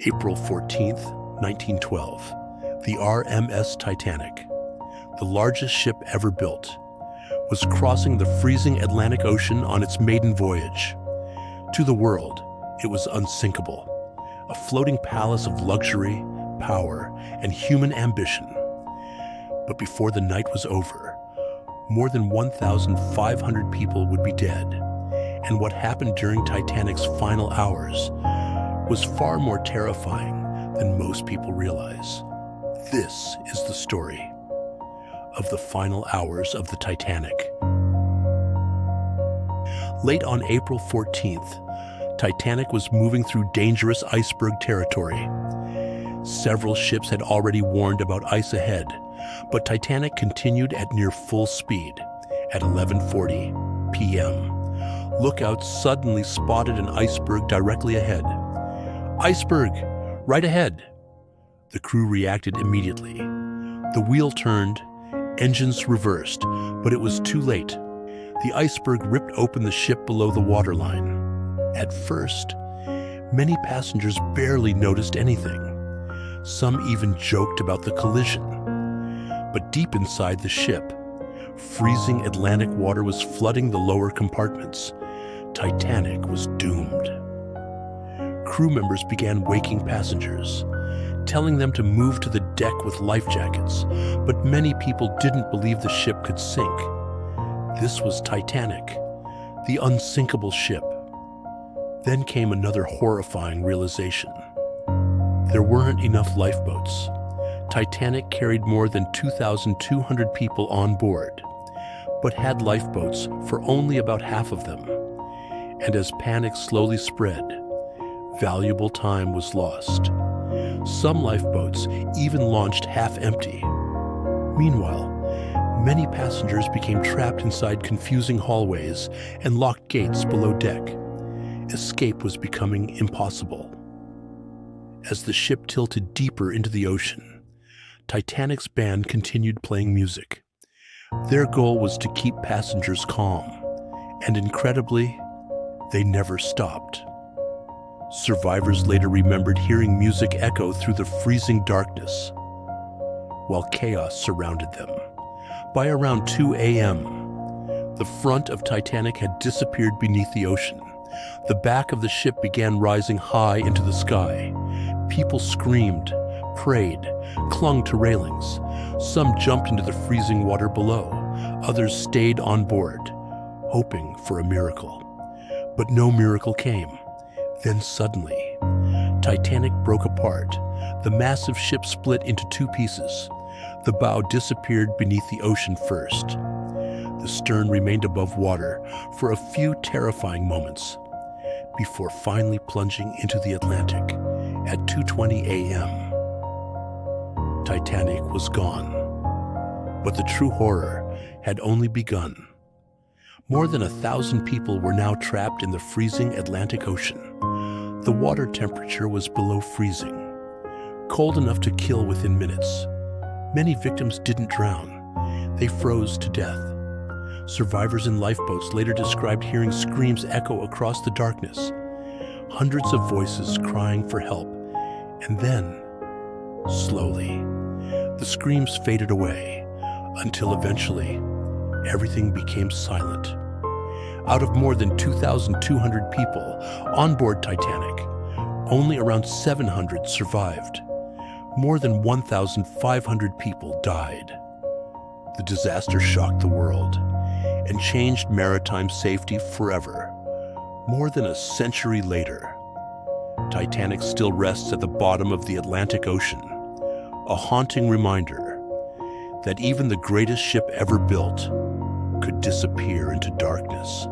April 14th, 1912, the RMS Titanic, the largest ship ever built, was crossing the freezing Atlantic Ocean on its maiden voyage. To the world, it was unsinkable, a floating palace of luxury, power, and human ambition. But before the night was over, more than 1,500 people would be dead, and what happened during Titanic's final hours was far more terrifying than most people realize. This is the story of the final hours of the Titanic. Late on April 14th, Titanic was moving through dangerous iceberg territory. Several ships had already warned about ice ahead, but Titanic continued at near full speed. At 11:40 p.m., lookouts suddenly spotted an iceberg directly ahead. "Iceberg! Right ahead!" The crew reacted immediately. The wheel turned, engines reversed, but it was too late. The iceberg ripped open the ship below the waterline. At first, many passengers barely noticed anything. Some even joked about the collision. But deep inside the ship, freezing Atlantic water was flooding the lower compartments. Titanic was doomed. Crew members began waking passengers, telling them to move to the deck with life jackets, but many people didn't believe the ship could sink. This was Titanic, the unsinkable ship. Then came another horrifying realization. There weren't enough lifeboats. Titanic carried more than 2,200 people on board, but had lifeboats for only about half of them. And as panic slowly spread, valuable time was lost. Some lifeboats even launched half empty. Meanwhile, many passengers became trapped inside confusing hallways and locked gates below deck. Escape was becoming impossible. As the ship tilted deeper into the ocean, Titanic's band continued playing music. Their goal was to keep passengers calm, and incredibly, they never stopped. Survivors later remembered hearing music echo through the freezing darkness, while chaos surrounded them. By around 2 a.m., the front of Titanic had disappeared beneath the ocean. The back of the ship began rising high into the sky. People screamed, prayed, clung to railings. Some jumped into the freezing water below. Others stayed on board, hoping for a miracle. But no miracle came. Then suddenly, Titanic broke apart. The massive ship split into two pieces. The bow disappeared beneath the ocean first. The stern remained above water for a few terrifying moments, before finally plunging into the Atlantic at 2:20 a.m. Titanic was gone, but the true horror had only begun. More than 1,000 people were now trapped in the freezing Atlantic Ocean. The water temperature was below freezing, cold enough to kill within minutes. Many victims didn't drown. They froze to death. Survivors in lifeboats later described hearing screams echo across the darkness, hundreds of voices crying for help. And then, slowly, the screams faded away until eventually everything became silent. Out of more than 2,200 people on board Titanic, only around 700 survived. More than 1,500 people died. The disaster shocked the world and changed maritime safety forever. More than a century later, Titanic still rests at the bottom of the Atlantic Ocean, a haunting reminder that even the greatest ship ever built could disappear into darkness.